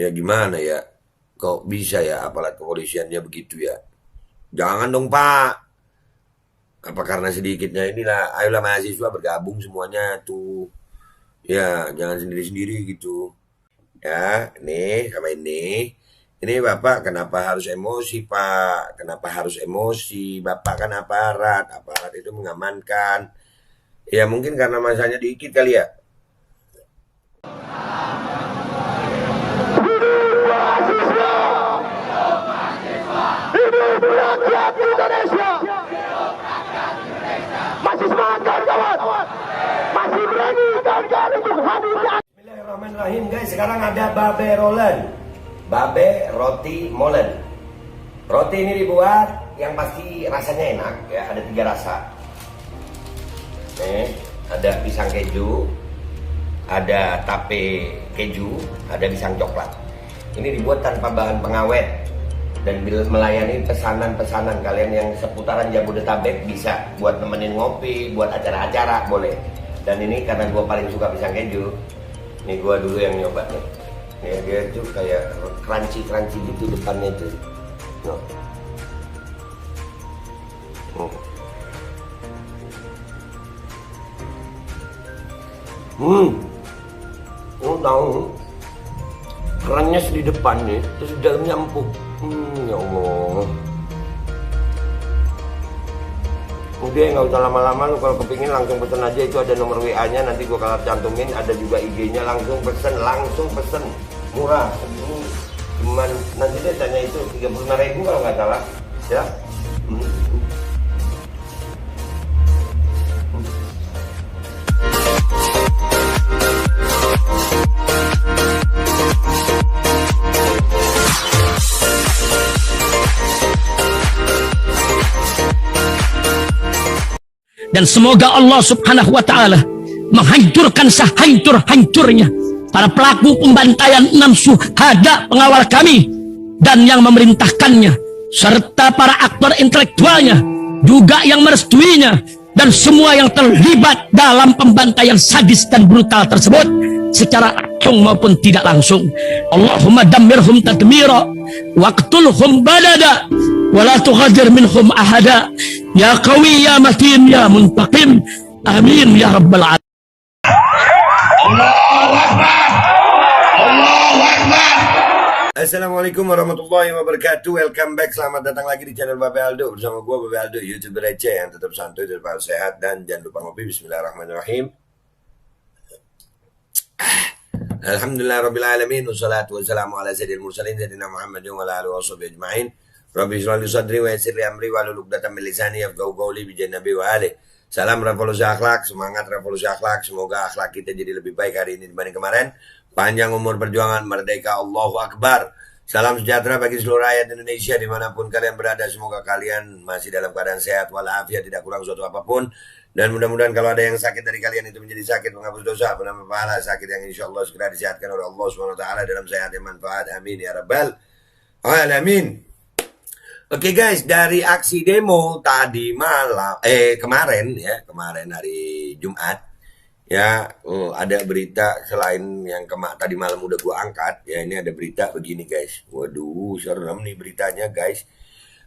Ya gimana ya? Kok bisa ya aparat kepolisiannya begitu ya? Jangan dong Pak. Apa karena sedikitnya inilah, ayolah mahasiswa bergabung semuanya tuh. Ya, jangan sendiri-sendiri gitu. Ya, nih sama ini. Ini Bapak kenapa harus emosi Pak? Kenapa harus emosi? Bapak kan aparat. Aparat itu mengamankan. Ya mungkin karena masanya dikit kali ya. Hidup rakyat Indonesia. Masih semangat kawan-kawan. Masih berani kawan-kawan untuk hadir. Bismillahirrahmanirrahim guys. Sekarang ada babe rolen. Babe roti molen. Roti ini dibuat yang pasti rasanya enak ya. Ada 3 rasa. Nih, ada pisang keju, ada tape keju, ada pisang coklat. Ini dibuat tanpa bahan pengawet dan melayani pesanan-pesanan kalian yang seputaran Jabodetabek, bisa buat nemenin ngopi, buat acara-acara boleh. Dan ini karena gue paling suka pisang keju, ini gue dulu yang nyoba nih. Nih dia tuh kayak crunchy gitu depannya tuh. No. Oh tahu, kerennya di depan nih, terus di dalamnya empuk. Ya Allah. Udah nggak usah lama-lama, lu kalau kepingin langsung pesen aja, itu ada nomor WA-nya, nanti gua kalau cantumin, ada juga IG-nya, langsung pesen, murah. Ini cuman nanti deh tanya itu 35.000 kalau nggak salah, ya. Dan semoga Allah subhanahu wa ta'ala menghancurkan sehancur-hancurnya para pelaku pembantaian 6 syuhada pengawal kami dan yang memerintahkannya, serta para aktor intelektualnya juga yang merestuinya, dan semua yang terlibat dalam pembantaian sadis dan brutal tersebut secara langsung maupun tidak langsung. Allahumma dammirhum tadmira waqtulhum badada wala tughadir minhum ahada ya qawi ya matin ya muntaqim, amin ya rabbal alamin. Assalamualaikum warahmatullahi wabarakatuh. Welcome back, selamat datang lagi di channel Babe Aldo. Bersama gue Babe Aldo, YouTuber receh yang tetap santuy, tetap sehat, dan jangan lupa ngopi. Bismillahirrahmanirrahim. Alhamdulillah rabbil alamin, wassalatu wassalamu ala sayyidil mursalin sayyidina Muhammadin wa ala alihi washabihi ajma'in. Rabbi shrah li sadri wa yassir li amri wahlul 'uqdatam min lisani yafqahu qawli bi nabi wa alihi. Salam revolusi akhlak, semangat revolusi akhlak. Semoga akhlak kita jadi lebih baik hari ini dibanding kemarin. Panjang umur perjuangan, merdeka, Allahu Akbar. Salam sejahtera bagi seluruh rakyat Indonesia dimanapun kalian berada. Semoga kalian masih dalam keadaan sehat walafiat, tidak kurang suatu apapun. Dan mudah-mudahan kalau ada yang sakit dari kalian itu menjadi sakit menghapus dosa, penambah pahala, sakit yang insya Allah segera disehatkan oleh Allah SWT dalam sehat yang manfaat. Amin ya rabbal alamin. Oke guys, dari aksi demo tadi malam, kemarin hari Jumat, ya, ada berita selain yang tadi malam udah gua angkat, ya ini ada berita begini guys. Waduh, serem nih beritanya guys.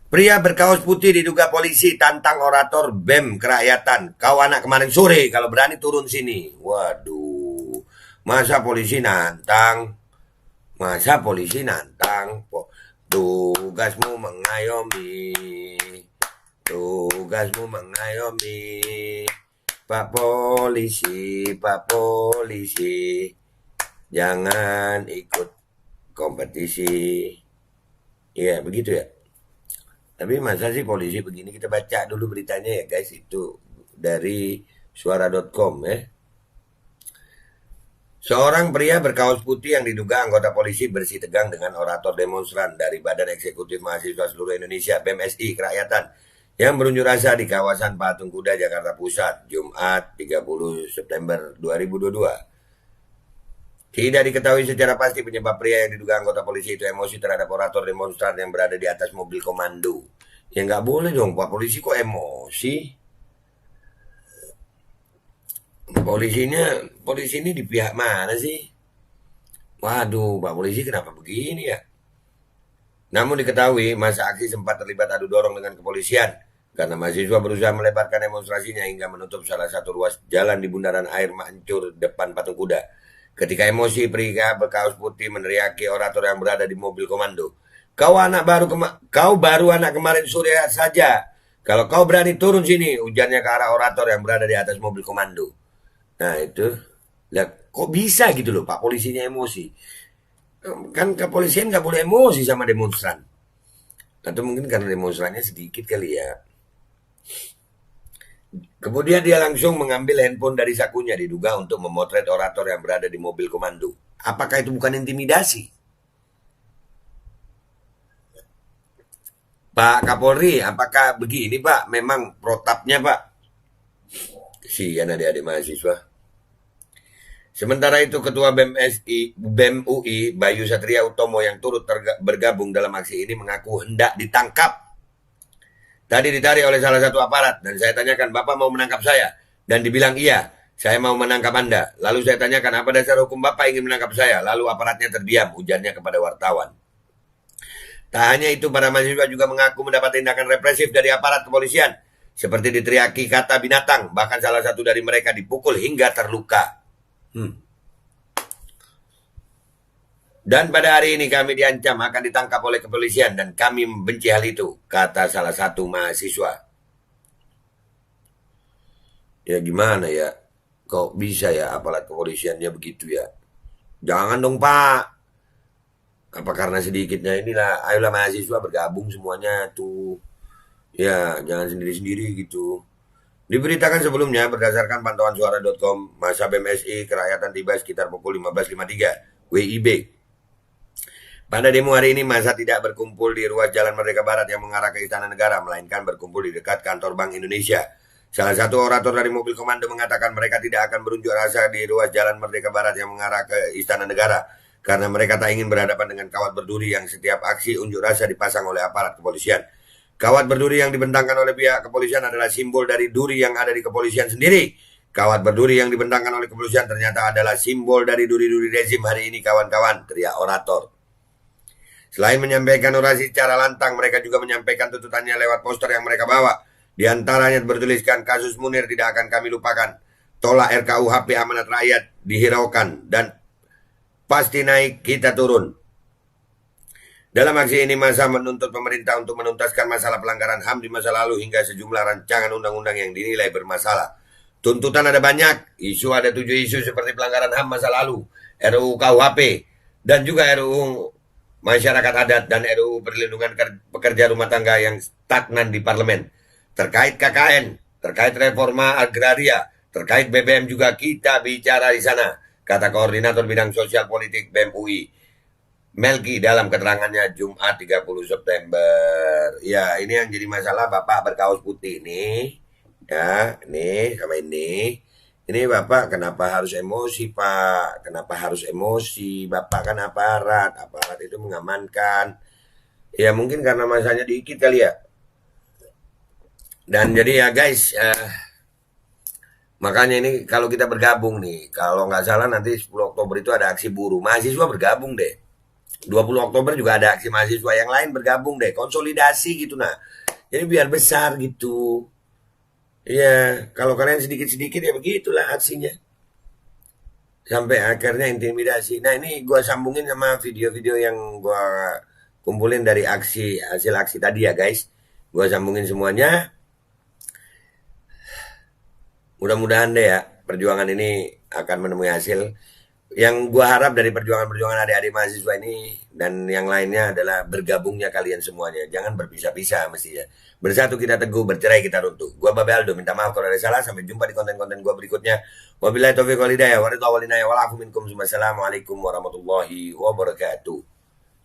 Pria berkaos putih diduga polisi tantang orator BEM kerakyatan. Kau anak kemarin sore kalau berani turun sini. Waduh, masa polisi nantang? Tugasmu mengayomi. Pak polisi, jangan ikut kompetisi. Ya, begitu ya. Tapi masa sih polisi begini? Kita baca dulu beritanya ya guys. Itu dari suara.com ya. Seorang pria berkaos putih yang diduga anggota polisi bersih tegang dengan orator demonstran dari Badan Eksekutif Mahasiswa Seluruh Indonesia BMSI Kerakyatan yang berunjuk rasa di kawasan Patung Kuda, Jakarta Pusat, Jumat 30 September 2022. Tidak diketahui secara pasti penyebab pria yang diduga anggota polisi itu emosi terhadap orator demonstran yang berada di atas mobil komando. Ya nggak boleh dong, Pak polisi kok emosi? Polisi ini di pihak mana sih? Waduh, Pak Polisi kenapa begini ya? Namun diketahui masa aksi sempat terlibat adu dorong dengan kepolisian karena mahasiswa berusaha melebarkan demonstrasinya hingga menutup salah satu ruas jalan di bundaran air Mancur depan patung kuda. Ketika emosi, pria berkaos putih meneriaki orator yang berada di mobil komando. Kau baru anak kemarin sore saja. Kalau kau berani turun sini, ujarnya ke arah orator yang berada di atas mobil komando. Nah itu, kok bisa gitu loh Pak polisinya emosi. Kan kepolisian nggak boleh emosi sama demonstran. Atau mungkin karena demonstrannya sedikit kali ya. Kemudian dia langsung mengambil handphone dari sakunya diduga untuk memotret orator yang berada di mobil komando. Apakah itu bukan intimidasi? Pak Kapolri, apakah begini Pak? Memang protapnya Pak? Kesian adik-adik mahasiswa. Sementara itu Ketua BEM UI, Bayu Satria Utomo yang turut bergabung dalam aksi ini mengaku hendak ditangkap. Tadi ditarik oleh salah satu aparat dan saya tanyakan, Bapak mau menangkap saya? Dan dibilang iya, saya mau menangkap Anda. Lalu saya tanyakan, apa dasar hukum Bapak ingin menangkap saya? Lalu aparatnya terdiam, ujarnya kepada wartawan. Tak hanya itu, para mahasiswa juga mengaku mendapat tindakan represif dari aparat kepolisian. Seperti diteriaki kata binatang, bahkan salah satu dari mereka dipukul hingga terluka. Dan pada hari ini kami diancam akan ditangkap oleh kepolisian dan kami membenci hal itu, kata salah satu mahasiswa. Ya gimana ya, kok bisa ya aparat kepolisiannya begitu ya? Jangan dong Pak. Apa karena sedikitnya inilah, ayolah mahasiswa bergabung semuanya tuh. Ya, jangan sendiri-sendiri gitu. Diberitakan sebelumnya berdasarkan pantauan suara.com, masa BMSI kerakyatan tiba sekitar pukul 15.53 WIB. Pada demo hari ini masa tidak berkumpul di ruas Jalan Merdeka Barat yang mengarah ke Istana Negara, melainkan berkumpul di dekat kantor Bank Indonesia. Salah satu orator dari mobil komando mengatakan mereka tidak akan berunjuk rasa di ruas Jalan Merdeka Barat yang mengarah ke Istana Negara, karena mereka tak ingin berhadapan dengan kawat berduri yang setiap aksi unjuk rasa dipasang oleh aparat kepolisian. Kawat berduri yang dibentangkan oleh pihak kepolisian adalah simbol dari duri yang ada di kepolisian sendiri. Kawat berduri yang dibentangkan oleh kepolisian ternyata adalah simbol dari duri-duri rezim hari ini kawan-kawan, teriak orator. Selain menyampaikan orasi secara lantang, mereka juga menyampaikan tuntutannya lewat poster yang mereka bawa. Di antaranya bertuliskan, kasus Munir tidak akan kami lupakan. Tolak RKUHP amanat rakyat dihiraukan dan pasti naik, kita turun. Dalam aksi ini massa menuntut pemerintah untuk menuntaskan masalah pelanggaran HAM di masa lalu hingga sejumlah rancangan undang-undang yang dinilai bermasalah. Tuntutan ada banyak, isu ada 7 isu seperti pelanggaran HAM masa lalu, RUU KUHP, dan juga RUU Masyarakat Adat dan RUU Perlindungan Pekerja Rumah Tangga yang stagnan di parlemen. Terkait KKN, terkait reforma agraria, terkait BBM juga kita bicara di sana, kata Koordinator Bidang Sosial Politik BEM UI, Melki dalam keterangannya Jumat 30 September. Ya, ini yang jadi masalah Bapak berkaos putih ini. Ya, ini sama ini. Ini Bapak kenapa harus emosi Pak? Kenapa harus emosi? Bapak kan aparat. Aparat itu mengamankan. Ya mungkin karena masanya dikit kali ya. Dan jadi ya guys, makanya ini kalau kita bergabung nih, kalau nggak salah nanti 10 Oktober itu ada aksi buruh. Mahasiswa bergabung deh. 20 Oktober juga ada aksi mahasiswa yang lain bergabung deh. Konsolidasi gitu nah. Jadi biar besar gitu. Iya, kalau kalian sedikit-sedikit ya begitulah aksinya. Sampai akhirnya intimidasi. Nah ini gue sambungin sama video-video yang gue kumpulin dari hasil aksi tadi ya guys. Gue sambungin semuanya. Mudah-mudahan deh ya perjuangan ini akan menemui hasil. Yang gue harap dari perjuangan-perjuangan adik-adik mahasiswa ini dan yang lainnya adalah bergabungnya kalian semuanya. Jangan berpisah-pisah mestinya. Bersatu kita teguh, bercerai kita runtuh. Gue Babe Aldo, minta maaf kalau ada salah. Sampai jumpa di konten-konten gue berikutnya. Wabillahi taufiq wal hidayah. Wassalamualaikum warahmatullahi wabarakatuh.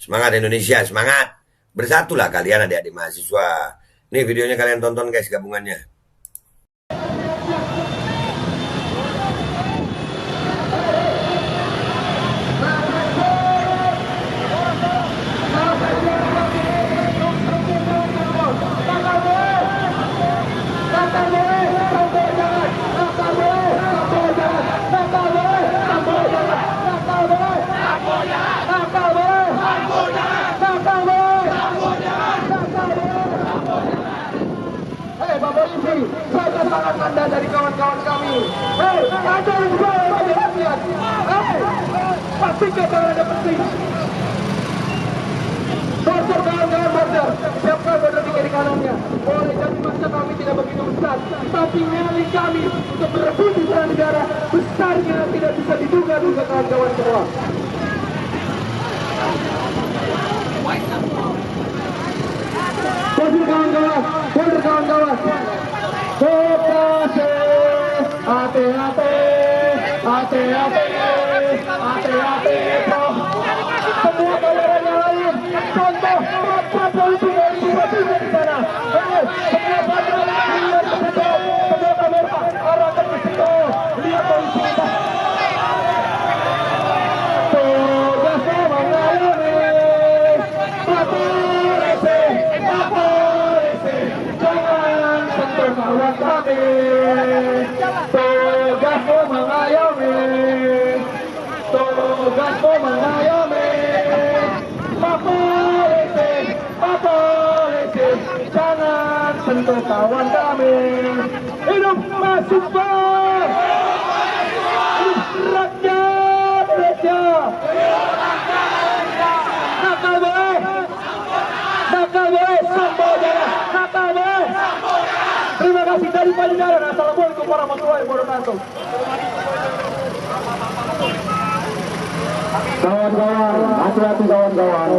Semangat Indonesia, semangat. Bersatulah kalian adik-adik mahasiswa. Nih videonya kalian tonton guys, gabungannya. Apoya Jaga tangan Anda dari kawan-kawan kami. Hei, Anda yang juga hati-hatian. Hei, pastikan tangan Anda penting. Border kawan-kawan border. Siapkan border di kiri kanannya. Boleh jadi masa kami tidak begitu besar, tapi nyali kami untuk berebut di tanah negara besarnya tidak bisa diduga-duga kawan-kawan semua. Border kawan-kawan, border kawan-kawan. Hati-hati, hati-hati, hati-hati, hati-hati. Semua kawanan yang lain, contoh apa polisi dari tiba-tiba di sana. Semua patroli lihat ke situ, semua kamera arahkan ke situ. Lihat polisi kita. Tugas mengayomi, polisi, jangan sentuh kawan kami. Tugasmu mengayomi, tugasmu mengayomi. Polisi, jangan sentuh kawan kami. Hidup mahasiswa, hidup rakyat Indonesia. Nakal boleh, sambal jangan, nakal boleh. Terima kasih dari Panjenengan. Assalamualaikum warahmatullahi wabarakatuh. Kawan-kawan, hati-hati kawan-kawan.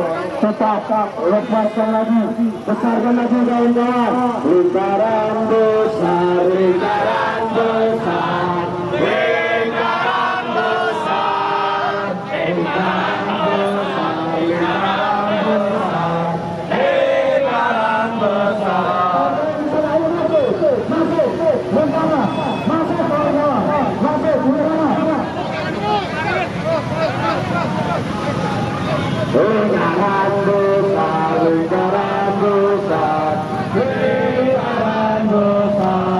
Tetap lepaskan lagi, besarkan lagi kawan-kawan. Lingkaran besar, lingkaran besar, lingkaran besar, lingkaran besar, lingkaran besar, lingkaran besar. Masuk kawan-kawan, masuk. Lingkaran besar, lingkaran besar, lingkaran besar.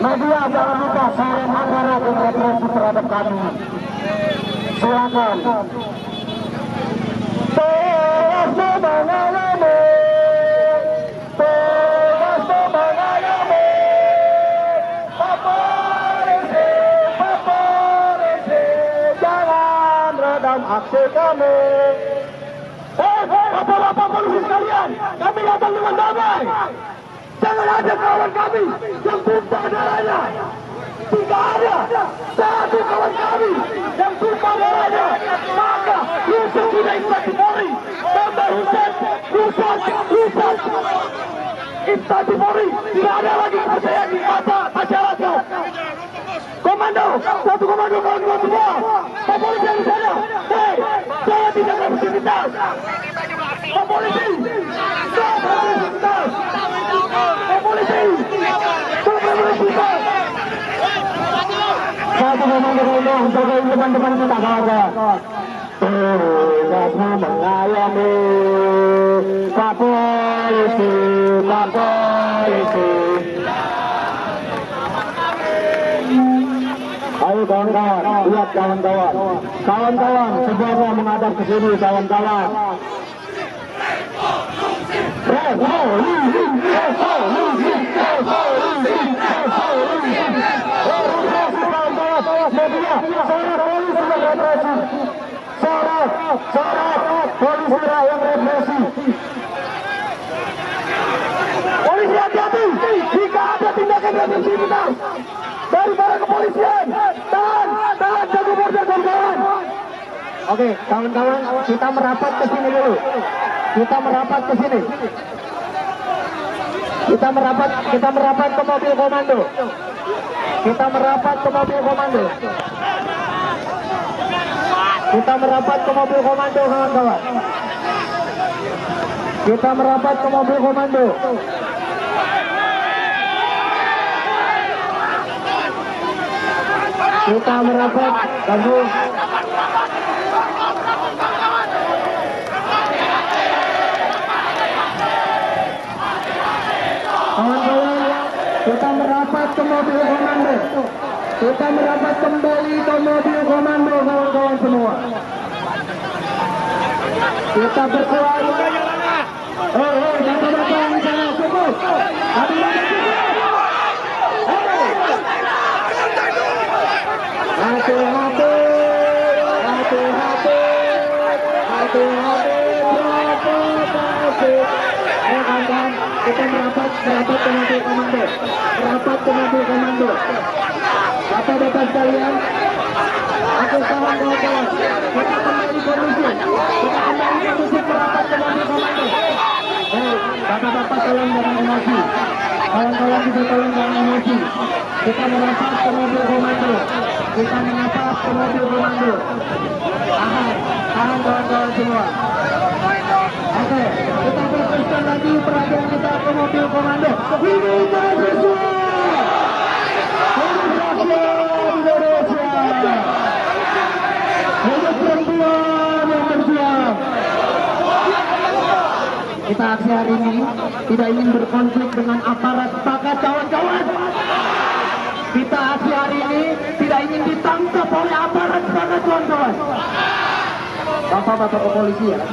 Media jangan lupa share anggaran dan represi terhadap kami. Silakan. Tugasmu mengayomi, tugasmu mengayomi. Polisi, jangan redam aksi kami. Bapak-bapak polisi sekalian, kami datang dengan damai. Jangan ada kawan kami yang tumpah darahnya. Tidak ada satu kawan kami yang tumpah darahnya. Maka Yusuf sudah instansi Polri. Tambah Hussein, Yusuf. Instansi Polri tidak ada lagi kepercayaan di mata masyarakat. Komando, satu komando kawan-kawan semua. Pak polisi yang di sana, hei, jangan tidak beraktivitas. Pak polisi, jangan beraktivitas. Pak polisi, jangan beraktivitas. Satu komando kawan-kawan, jagain teman-teman kita kawan-kawan. Tugasmu mengayomi, Pak polisi, Pak polisi. Ayo kawan-kawan, lihat kawan-kawan. Kawan-kawan, semuanya menghadap ke sini kawan-kawan. Polisi yang represi. Polisi hati-hati, jika ada tindakan represi kita dari para kepolisian, tahan jago border kawan-kawan. Oke, kawan-kawan, kita merapat ke sini dulu. Kita merapat ke sini. Kita merapat ke mobil komando. Kita merapat ke mobil komando. Kita merapat ke mobil komando kawan-kawan. Kita merapat ke mobil komando. Kita merapat, bagus. ke mobil komando. Kita merapat kembali ke mobil komando, kawan-kawan semua. Kita berkuat. Bapak-bapak yang di sana cukup. Hati-hati. Kawan-kawan, kita merapat ke mobil komando. Merapat ke mobil komando. Bapak-bapak sekalian, aku kawan kawan-kawan, kita kembali kondusif. Kita kembali kondusif merapat ke mobil komando. Bapak-bapak tolong jangan emosi. Kawan-kawan bisa tolong jangan emosi. Kita merapat ke mobil komando. Kita merapat ke mobil komando. Tahan kawan-kawan semua. Oke, kita fokuskan lagi perhatian kita ke mobil komando. Ini Indonesia. Indonesia. Hidup perempuan yang berjuang. Kita aksi hari ini tidak ingin berkonflik dengan aparat, sepakat kawan-kawan. Kita aksi hari ini tidak ingin ditangkap oleh aparat, sepakat kawan-kawan. Bapak-bapak kepolisian,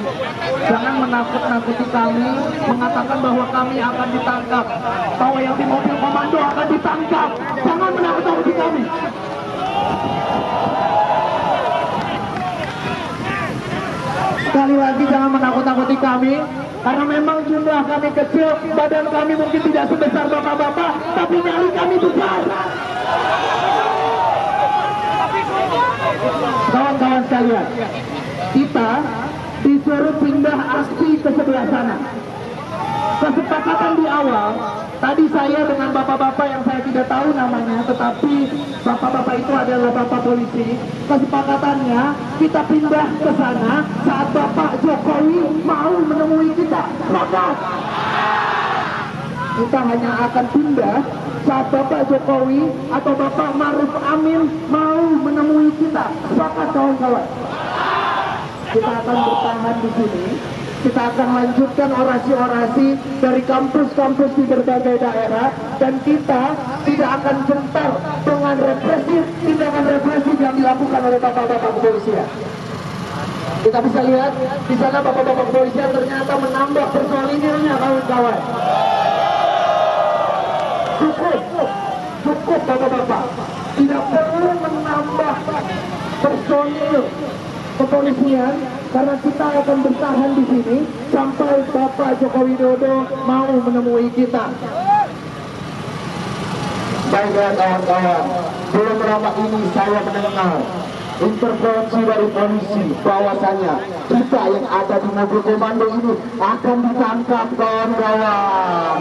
jangan menakut-nakuti kami, mengatakan bahwa kami akan ditangkap, bahwa yang di mobil komando akan ditangkap. Jangan menakut-nakuti kami. Sekali lagi jangan menakut-nakuti kami, karena memang jumlah kami kecil, badan kami mungkin tidak sebesar bapak-bapak, tapi nyali kami besar. Kawan-kawan sekalian, kita disuruh pindah aksi ke sebelah sana. Kesepakatan di awal, tadi saya dengan bapak-bapak yang saya tidak tahu namanya, tetapi bapak-bapak itu adalah bapak polisi. Kesepakatannya kita pindah ke sana saat Bapak Jokowi mau menemui kita. Maka kita hanya akan pindah saat Bapak Jokowi atau Bapak Maruf Amin mau menemui kita. Maka kawan-kawan, kita akan bertahan di sini. Kita akan lanjutkan orasi-orasi dari kampus-kampus di berbagai daerah, dan kita tidak akan gentar dengan represif, tindakan represif yang dilakukan oleh bapak-bapak kepolisian. Kita bisa lihat di sana bapak-bapak kepolisian ternyata menambah personilnya, kawan-kawan. Cukup bapak-bapak, tidak perlu menambah personil kepolisian, karena kita akan bertahan di sini sampai Bapak Joko Widodo mau menemui kita. Baiklah kawan-kawan, belum lama ini saya mendengar intervensi dari polisi bahwasanya kita yang ada di mobil komando ini akan ditangkap, kawan-kawan.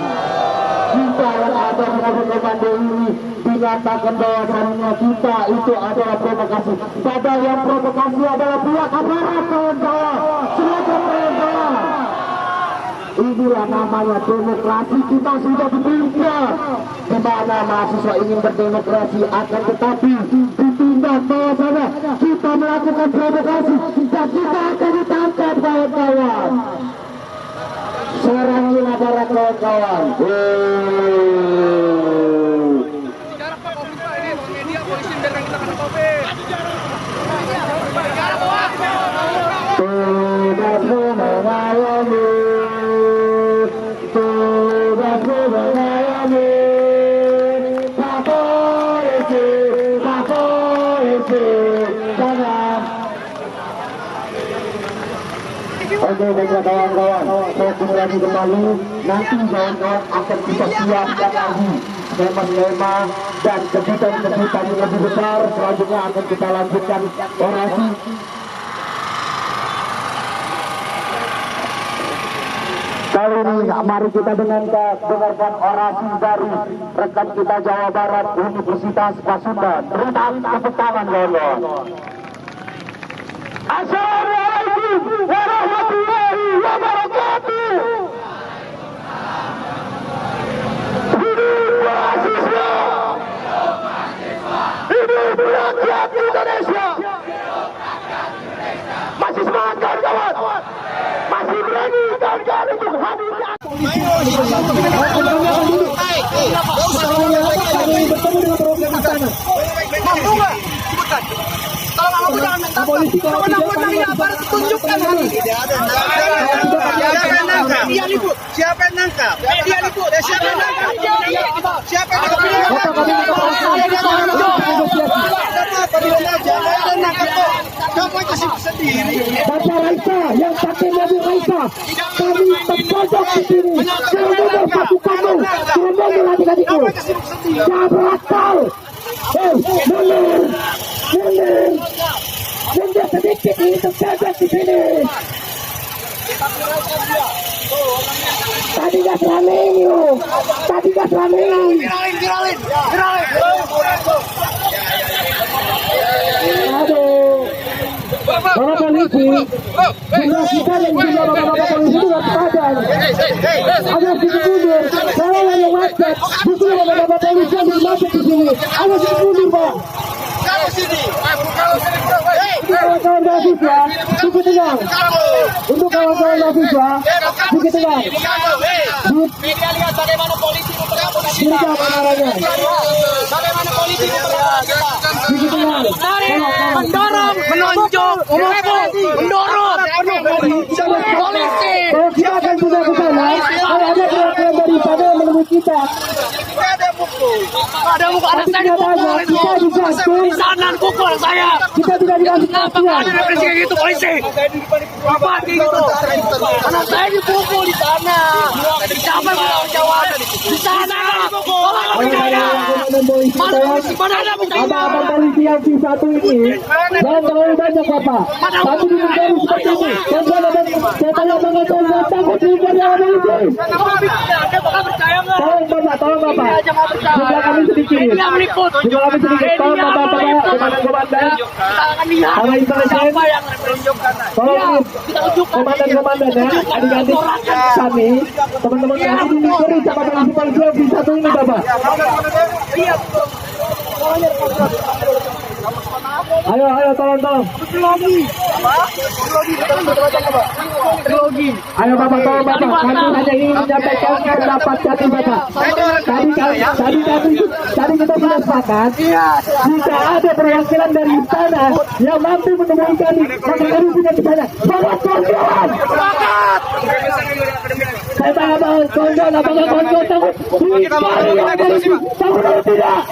Kita yang ada di mobil komando ini dikatakan bahwasannya kita itu adalah provokasi. Padahal yang provokasi adalah pihak aparat, kawan-kawan. Silakan kawan-kawan. Inilah namanya demokrasi. Kita sudah ditindak. Di mana mahasiswa ingin berdemokrasi, akan tetapi ditindak bahwasanya kita melakukan provokasi dan kita akan ditangkap, kawan-kawan. Serangi aparat, kawan-kawan. Oke, baiklah kawan-kawan, saya kembali kembali. Nanti kawan-kawan akan kita siapkan lagi skema-skema dan kejutan-kejutan yang lebih besar. Selanjutnya akan kita lanjutkan orasi. Kali ini mari kita dengarkan orasi dari rekan kita Jawa Barat Universitas Pasundan. Beri tepuk tangan, kawan-kawan. Assalamualaikum warahmatullahi wabarakatuh. Hidup mahasiswa, hidup rakyat Indonesia. Masih semangat kawan-kawan, masih berani kawan-kawan untuk hadir. kami bertemu dengan perwakilan istana. Mampu nggak? Sebutkan. Kalau nggak mampu jangan minta. Kewenangan ini apa? Tunjukkan hari ini. Dia liput. Siapa yang nangkap? Media liput. Siapa yang nangkap? Siapa yang nangkap? Kamu aja sibuk sendiri. Bapak Raisa yang pakai mobil Raisa, kami terpojok di sini. Seluruh pasukanmu, seluruh adik-adikku. Jangan berakal. Mundur, mundur, mundur sedikit ini terjebak di sini. Tadi gak selama ini, tadi gak selama ini. Viralin. Aduh, Bapak polisi, jumlah kita dan jumlah bapak-bapak polisi itu gak sepadan. Ada sedikit mundur, saya yang macet, justru bapak-bapak polisi yang macet di sini. Ada sedikit mundur, Pak. Kalau sini. Untuk kawan-kawan mahasiswa, sedikit tenang. Untuk kawan-kawan mahasiswa, sedikit tenang. Media lihat bagaimana polisi memperlakukan kita. Dirikan kemarahnya. Bagaimana polisi memperlakukan kita. Sedikit tenang. Mendorong, menonjol, mendorong polisi. Kalau kita akan sudah ke sana, ada perwakilan dari sana yang menemui kita. Ada buku anak saya Kenyataannya, kita digantung, di sana pukul saya. kita tidak dikasih kepastian. Ada represi kayak gitu polisi. Apa kayak gitu? Anak saya dipukul di sana. Siapa yang bertanggung jawab? Di sana. Mana ada bukti? Abang-abang polisi yang satu ini jangan terlalu banyak Bapak. Tapi di negara seperti ini, saya tanya bagaimana takut di negara polisi. Anda bakal percaya nggak? Tolong Bapak. Jumlah kami sedikit. Media meliput. Jumlah kami sedikit. Tolong Bapak, komandan. Sama intelijen. Tolong komandan ya. Adik-adik kami, teman-teman kami diberi sama polisi yang satu ini Bapak. Ayo, tolong. Ayo Bapak, tolong Bapak. Kami hanya ingin menyampaikan pendapat kami Bapak. Tadi kita sudah sepakat. Jika ada perwakilan dari istana yang mampu menemui kami, maka kami punya di sana. Bapak kawan-kawan. Saya tanya kawan-kawan, apakah kawan-kawan takut? Takut atau tidak?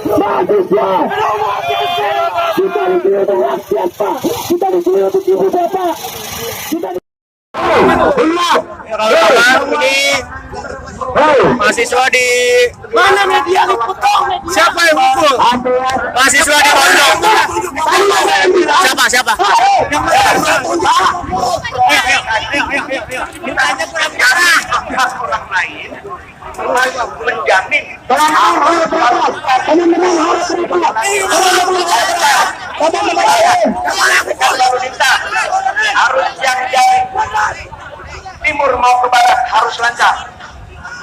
Mahasiswa. Kita di sini untuk rakyat Pak. Kita di sini untuk ibu bapak. Kita di mahasiswa di Mana media liput? siapa yang mukul? Mahasiswa di Pondok. Siapa? Ayo. Kita hanya kurang bicara. Orang lain menjamin lalu lintas harus yang dari timur mau ke barat harus lancar,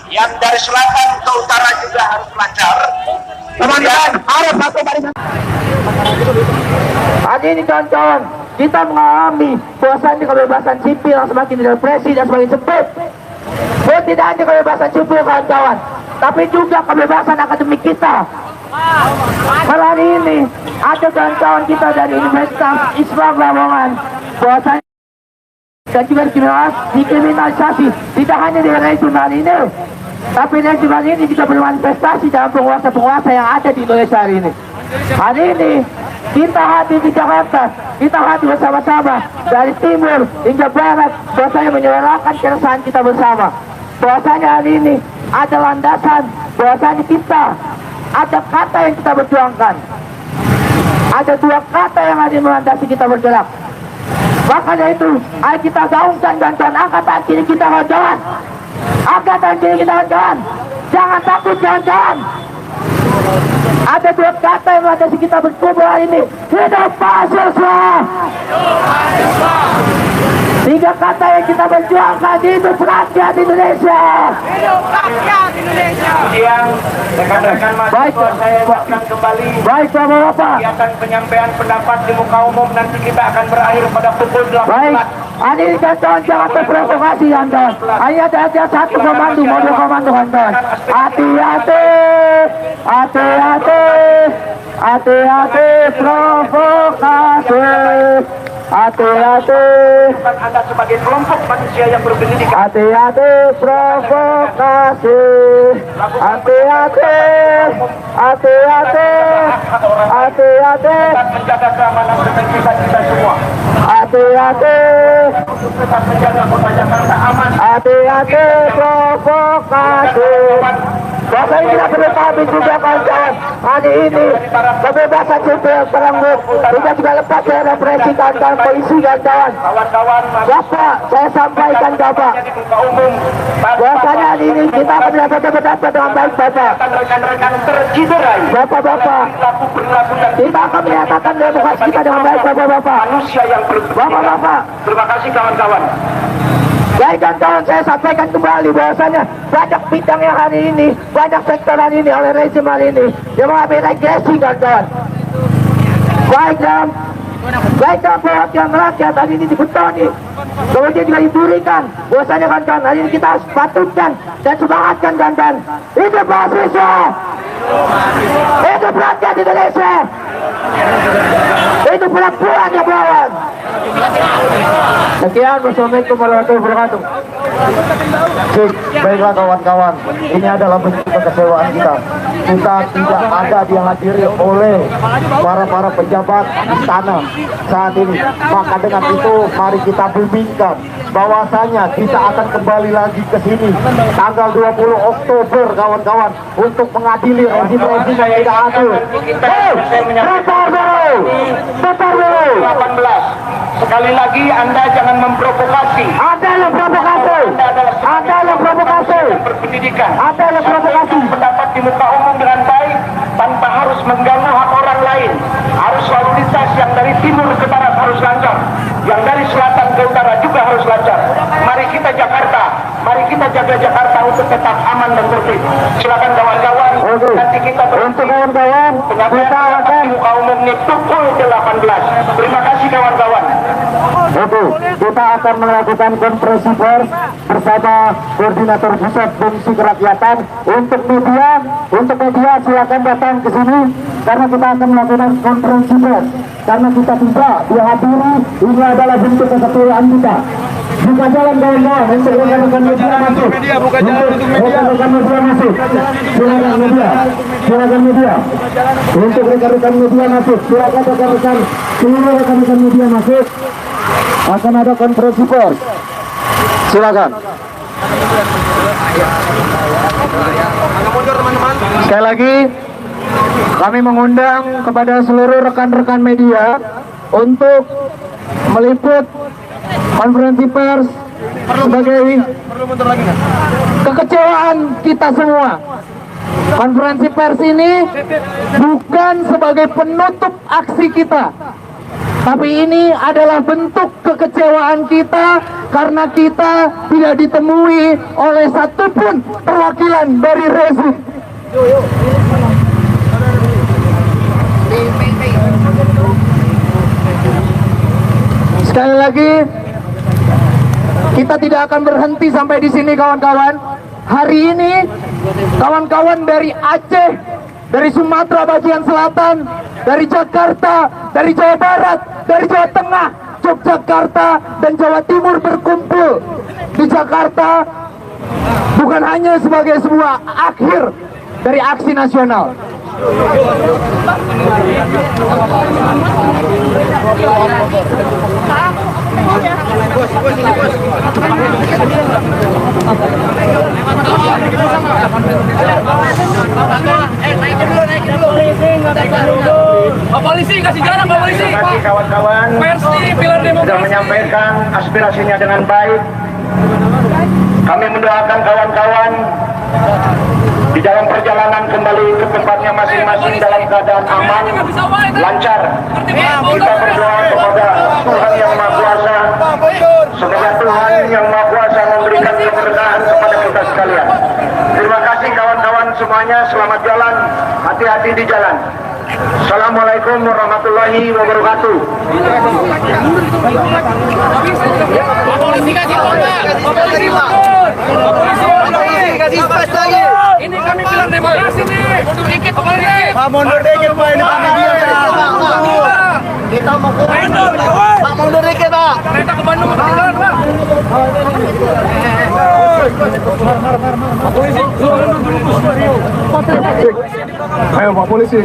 yang dari selatan ke utara juga harus lancar. Kemudian harus satu barisan. Hari ini kawan-kawan, kita mengalami bahwasannya kebebasan sipil yang semakin direpresi dan semakin sempit. Dan tidak hanya kebebasan sipil kawan-kawan, tapi juga kebebasan akademik kita. Hari ini ada kawan-kawan kita dari Universitas Islam Lamongan bahwasannya dan juga dikriminalisasi tidak hanya di regional ini, tapi regional ini juga bermanifestasi dalam penguasa-penguasa yang ada di Indonesia hari ini. Hari ini kita hadir di Jakarta, kita hadir bersama-sama dari timur hingga barat, bahwasanya menyuarakan keresahan kita bersama. Bahwasanya hari ini ada landasan, bahwasanya kita ada kata yang kita berjuangkan. Ada dua kata yang ada melandasi kita bergerak. Makanya itu, ayo kita gaungkan bantuan angkatan kiri kita kawan-kawan. Angkatan kiri kita kawan-kawan. Jangan takut kawan-kawan. Ada dua kata yang melandasi kita berkumpul hari ini. Hidup mahasiswa! Tiga kata yang kita perjuangkan, hidup rakyat Indonesia. Hidup rakyat Indonesia. Yang rekan-rekan mahasiswa saya ingatkan kembali. Baik Bapak-Bapak. Kegiatan penyampaian pendapat di muka umum nanti kita akan berakhir pada pukul 18. Baik, ini kawan jangan terprovokasi kawan. Hanya ada satu komando, model komando kawan. Hati-hati, hati-hati, hati-hati provokasi. Hati-hati, Anda sebagai kelompok manusia yang berpendidikan. hati-hati provokasi. Hati-hati, hati-hati, hati-hati, Tetap menjaga keamanan dan kita semua. hati-hati. Tetap menjaga kota Jakarta aman. Hati-hati provokasi. Bahasa ini tidak perlu kami juga kawan-kawan. Hari ini kebebasan sipil teranggut. Kita juga lepas dari represi kawan-kawan polisi kawan-kawan. Kawan-kawan Bapak, saya sampaikan Bapak. di muka umum. Bahwasanya hari ini kita akan mendapat pendapat dengan baik Bapak. Rekan-rekan terciderai. Bapak-bapak, Perilaku dan kita akan menyatakan demokrasi kita dengan baik Bapak-bapak. manusia yang berpendidikan. Bapak-bapak. Terima kasih kawan-kawan. Baik kawan-kawan, saya sampaikan kembali bahwasanya banyak bidang yang hari ini, banyak sektor hari ini oleh rezim hari ini yang mengambil regresi kawan-kawan. Baik dalam perwakilan rakyat hari ini dibetoni, kemudian juga diberikan bahwasanya kawan-kawan hari ini kita harus patuhkan dan semangatkan kawan-kawan. Hidup mahasiswa, hidup rakyat Indonesia, hidup perempuan yang melawan. Sekian, wassalamualaikum warahmatullahi wabarakatuh. Baiklah kawan-kawan, ini adalah bentuk kekecewaan kita. Kita tidak ada dihadiri oleh para pejabat istana saat ini. Maka dengan itu mari kita bimbingkan bahwasanya kita akan kembali lagi ke sini tanggal 20 Oktober kawan-kawan untuk mengadili rezim-rezim yang tidak adil. Bentar dulu. 18. Sekali lagi Anda jangan memprovokasi. Ada yang provokasi. Ada yang provokasi. Berpendidikan. Ada yang provokasi. Pendapat di muka umum dengan baik tanpa harus mengganggu hak orang lain. Arus lalu lintas yang dari timur ke barat harus lancar, yang dari selatan ke utara juga harus lancar. Mari kita Jakarta, mari kita jaga Jakarta untuk tetap aman dan tertib. Silakan kawan-kawan. Nanti kita Untuk kawan-kawan, kita akan di muka umum ini pukul 18. Terima kasih kawan-kawan. Kita akan melakukan konferensi pers bersama koordinator pusat fungsi kerakyatan. Untuk media silakan datang ke sini karena kita akan melakukan konferensi pers. Karena kita tidak dihadiri, ini adalah bentuk keketuaan kita. Buka jalan kawan-kawan untuk rekan-rekan media masuk. Rekan-rekan media masuk. Silakan media. Silakan media. Untuk rekan-rekan media masuk. Silakan rekan-rekan seluruh rekan-rekan media masuk. Akan ada konferensi pers. Silakan. Sekali lagi kami mengundang kepada seluruh rekan-rekan media untuk meliput konferensi pers sebagai kekecewaan kita semua. Konferensi pers ini bukan sebagai penutup aksi kita, tapi ini adalah bentuk kekecewaan kita karena kita tidak ditemui oleh satupun perwakilan dari rezim. Sekali lagi, kita tidak akan berhenti sampai di sini kawan-kawan. Hari ini kawan-kawan dari Aceh, dari Sumatera bagian selatan, dari Jakarta, dari Jawa Barat, dari Jawa Tengah, Yogyakarta, dan Jawa Timur berkumpul di Jakarta bukan hanya sebagai sebuah akhir dari aksi nasional. Pak Polisi kasih jalan, Pak Polisi. Terima kasih kawan-kawan Versi pilar sudah demokrasi. menyampaikan aspirasinya dengan baik. Kami mendoakan kawan-kawan di dalam perjalanan kembali ke tempatnya masing-masing dalam keadaan aman, lancar. Kita berdoa kepada Tuhan Yang Maha Kuasa, semoga semuanya selamat jalan, hati-hati di jalan. Assalamualaikum warahmatullahi wabarakatuh. Ini kami bilang demokrasi nih. Mundur dikit, Pak. Mundur dikit, Pak. Ini kita mau ke Pak, mundur dikit, Pak. Kereta ke Bandung mau jalan, Pak. Ayo Pak Polisi.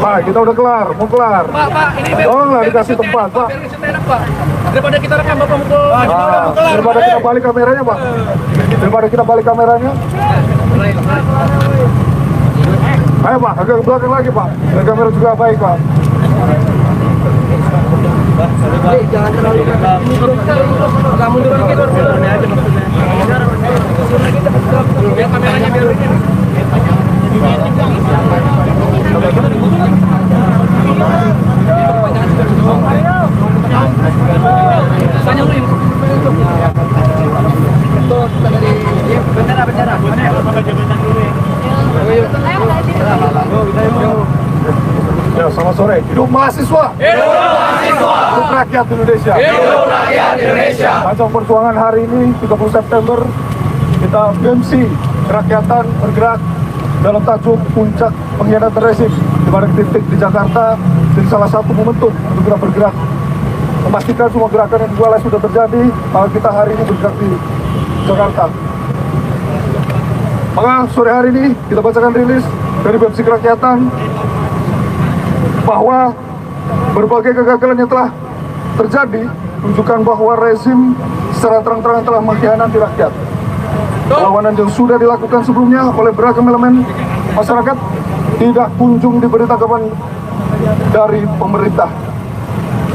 Pak, kita udah kelar, mau kelar. Pak, ini Tolonglah dikasih tempat, Pak. Pak. Daripada kita rekam Bapak mukul. Daripada kita balik kameranya, Pak. Daripada kita balik kameranya. Ayo Pak, agak ke belakang lagi, Pak. Dan kamera juga baik, Pak. Jangan terlalu agak mundur dikit, ini aja maksudnya. Biar kameranya biar ini. Ya, selamat sore. Hidup mahasiswa. Hidup mahasiswa. Hidup rakyat Indonesia. Hidup rakyat Indonesia. Ajang perjuangan hari ini 30 September kita BMC kerakyatan bergerak dalam tajuk puncak pengkhianatan rezim di mana titik di Jakarta jadi salah satu momentum untuk kita bergerak memastikan semua gerakan yang dimulai sudah terjadi, maka kita hari ini bergerak di Jakarta. Maka sore hari ini kita bacakan rilis dari BMC kerakyatan bahwa berbagai kegagalan yang telah terjadi menunjukkan bahwa rezim secara terang-terangan telah mengkhianati rakyat. Perlawanan yang sudah dilakukan sebelumnya oleh beragam elemen masyarakat tidak kunjung diberi tanggapan dari pemerintah.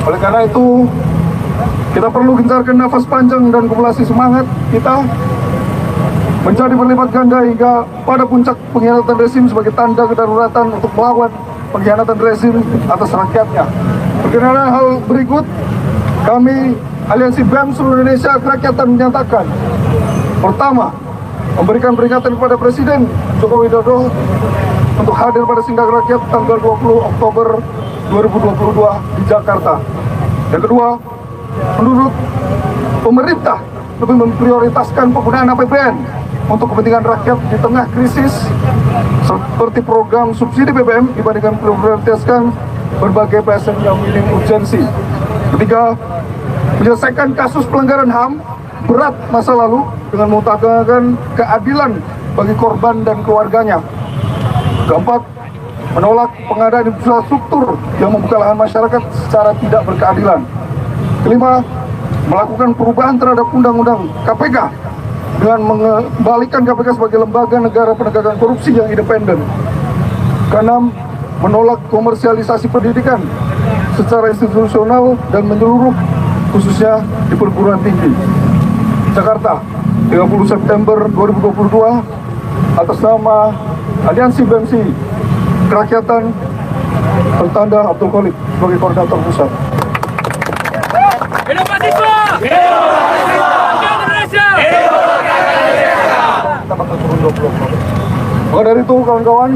Oleh karena itu, kita perlu gencarkan nafas panjang dan kumulasi semangat kita menjadi berlipat ganda hingga pada puncak pengkhianatan rezim sebagai tanda kedaruratan untuk melawan pengkhianatan rezim atas rakyatnya. Berkenaan hal berikut, kami Aliansi BEM seluruh Indonesia Kerakyatan menyatakan: pertama, memberikan peringatan kepada Presiden Joko Widodo untuk hadir pada Sindak Rakyat tanggal 20 Oktober 2022 di Jakarta. Yang kedua, menurut pemerintah lebih memprioritaskan penggunaan APBN untuk kepentingan rakyat di tengah krisis seperti program subsidi BBM dibandingkan memprioritaskan berbagai PSN yang minim urgensi. Ketiga, menyelesaikan kasus pelanggaran HAM berat masa lalu dengan mengutamakan keadilan bagi korban dan keluarganya. Keempat, menolak pengadaan infrastruktur yang membuka lahan masyarakat secara tidak berkeadilan. Kelima, melakukan perubahan terhadap Undang-Undang KPK dengan mengembalikan KPK sebagai lembaga negara penegakan korupsi yang independen. Keenam, menolak komersialisasi pendidikan secara institusional dan menyeluruh, khususnya di perguruan tinggi. Jakarta, 30 September 2022, atas nama Aliansi BMC Kerakyatan, bertanda Abdul Khalid sebagai koordinator pusat. Hidup mahasiswa! Hidup mahasiswa! Rakyat Indonesia! Hidup rakyat Indonesia! Kita bakal turun 20 Oktober. Maka dari itu kawan-kawan,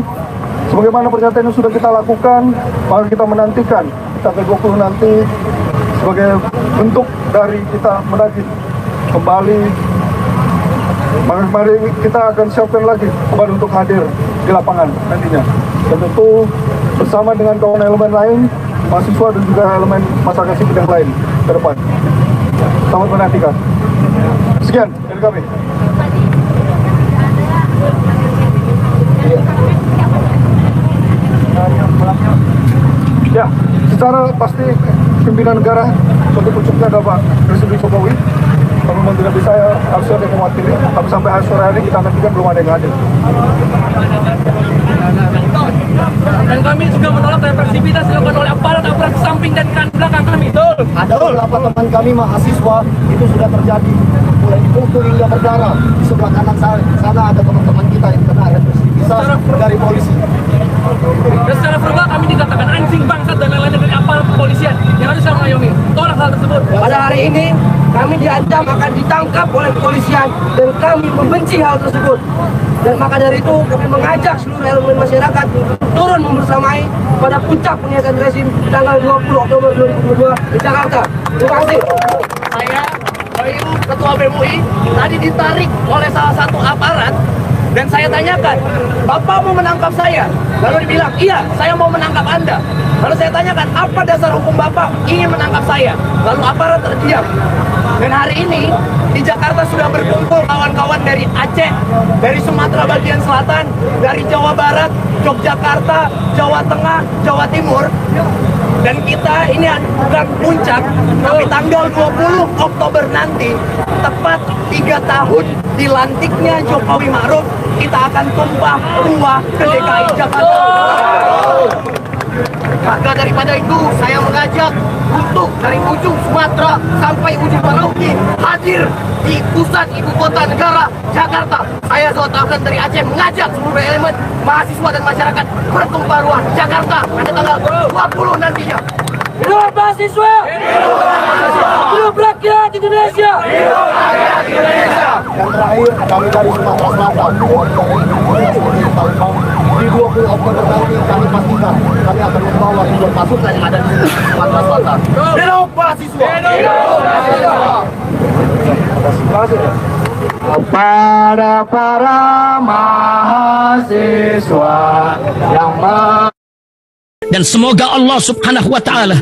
sebagaimana pernyataan yang sudah kita lakukan, maka kita menantikan tanggal 20 nanti sebagai bentuk dari kita menagih kembali. Mari kita akan siapkan lagi kembali untuk hadir di lapangan nantinya. Dan tentu bersama dengan kawan elemen lain, mahasiswa dan juga elemen masyarakat sipil yang lain ke depan. Selamat menantikan. Sekian dari kami. Ya, secara pasti pimpinan negara suatu puncaknya ada Pak Presiden Jokowi. Kalau memang tidak bisa, harusnya ada yang mewakili. Tapi sampai hari sore hari kita nantikan belum ada yang hadir. Dan kami juga menolak represivitas dilakukan oleh aparat samping dan kanan belakang kami. Betul. Ada beberapa teman kami mahasiswa itu sudah terjadi, mulai dipukul hingga berdarah. Di sebelah kanan sana ada teman-teman kita yang kena represivitas dari polisi. Dan secara verbal kami dikatakan anjing, bangsat dan lain-lain dari aparat kepolisian yang harus mengayomi. Tolak hal tersebut. Pada hari ini kami diancam akan ditangkap oleh kepolisian dan kami membenci hal tersebut. Dan maka dari itu kami mengajak seluruh elemen masyarakat turun membersamai pada puncak pengiatan rezim tanggal 20 Oktober 2022 di Jakarta. Terima kasih. Saya Ketua BMUI tadi ditarik oleh salah satu aparat dan saya tanyakan, Bapak mau menangkap saya? Lalu dibilang, iya, saya mau menangkap Anda. Lalu saya tanyakan, apa dasar hukum Bapak ingin menangkap saya? Lalu aparat terdiam. Dan hari ini di Jakarta sudah berkumpul kawan-kawan dari Aceh, dari Sumatera bagian selatan, dari Jawa Barat, Yogyakarta, Jawa Tengah, Jawa Timur. Dan kita ini bukan puncak, tapi tanggal 20 Oktober nanti, tepat 3 tahun dilantiknya Jokowi Ma'ruf, kita akan tumpah ruah ke DKI Jakarta. Maka daripada itu, saya mengajak untuk dari ujung Sumatera sampai ujung Merauke hadir di pusat ibu kota negara Jakarta. Saya akan dari Aceh mengajak seluruh elemen mahasiswa dan masyarakat bertumpah ruah Jakarta pada tanggal 20 nantinya. Hidup mahasiswa! Hidup rakyat Indonesia! Hidup rakyat Indonesia! Yang terakhir, kami dari Sumatera Selatan, di 20 Oktober nanti kami pastikan kami akan membawa ribuan pasukan yang ada di Sumatera Selatan. Hidup mahasiswa! Hidup mahasiswa! Kepada para mahasiswa yang Dan semoga Allah subhanahu wa ta'ala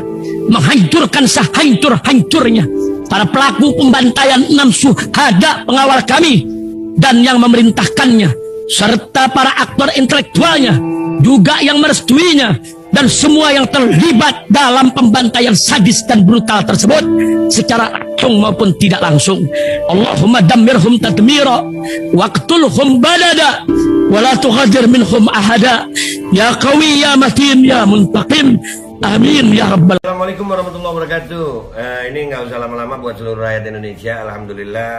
menghancurkan sehancur-hancurnya para pelaku pembantaian 6 syuhada pengawal kami dan yang memerintahkannya, serta para aktor intelektualnya juga yang merestuinya, dan semua yang terlibat dalam pembantaian sadis dan brutal tersebut secara langsung maupun tidak langsung. Allahumma dammirhum tadmira waqtulhum balada wala tughadir minhum ahada ya qawi ya matin ya muntaqim amin ya rabbal. Assalamualaikum warahmatullahi wabarakatuh. Ini nggak usah lama-lama buat seluruh rakyat Indonesia. Alhamdulillah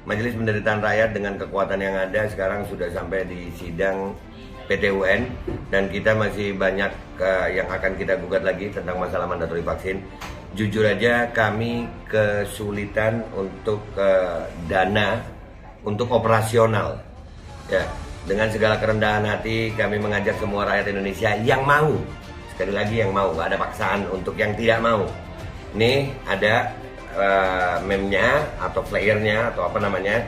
Majelis Penderitaan Rakyat dengan kekuatan yang ada sekarang sudah sampai di sidang PT UN, dan kita masih banyak yang akan kita gugat lagi tentang masalah mandatori vaksin. Jujur aja kami kesulitan untuk dana untuk operasional ya. Dengan segala kerendahan hati kami mengajak semua rakyat Indonesia yang mau, sekali lagi yang mau, gak ada paksaan untuk yang tidak mau. Nih ada meme-nya atau flyernya atau apa namanya,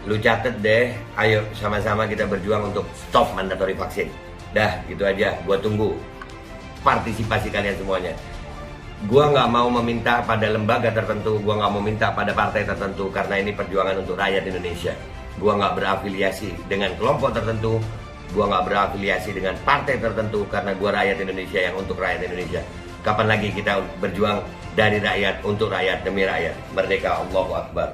lu catet deh, ayo sama-sama kita berjuang untuk stop mandatori vaksin. Dah gitu aja, gua tunggu partisipasi kalian semuanya. Gua nggak mau meminta pada lembaga tertentu, gua nggak mau minta pada partai tertentu, karena ini perjuangan untuk rakyat Indonesia. Gua nggak berafiliasi dengan kelompok tertentu, gua nggak berafiliasi dengan partai tertentu, karena gua rakyat Indonesia yang untuk rakyat Indonesia. Kapan lagi kita berjuang dari rakyat untuk rakyat demi rakyat? Merdeka, Allahu Akbar.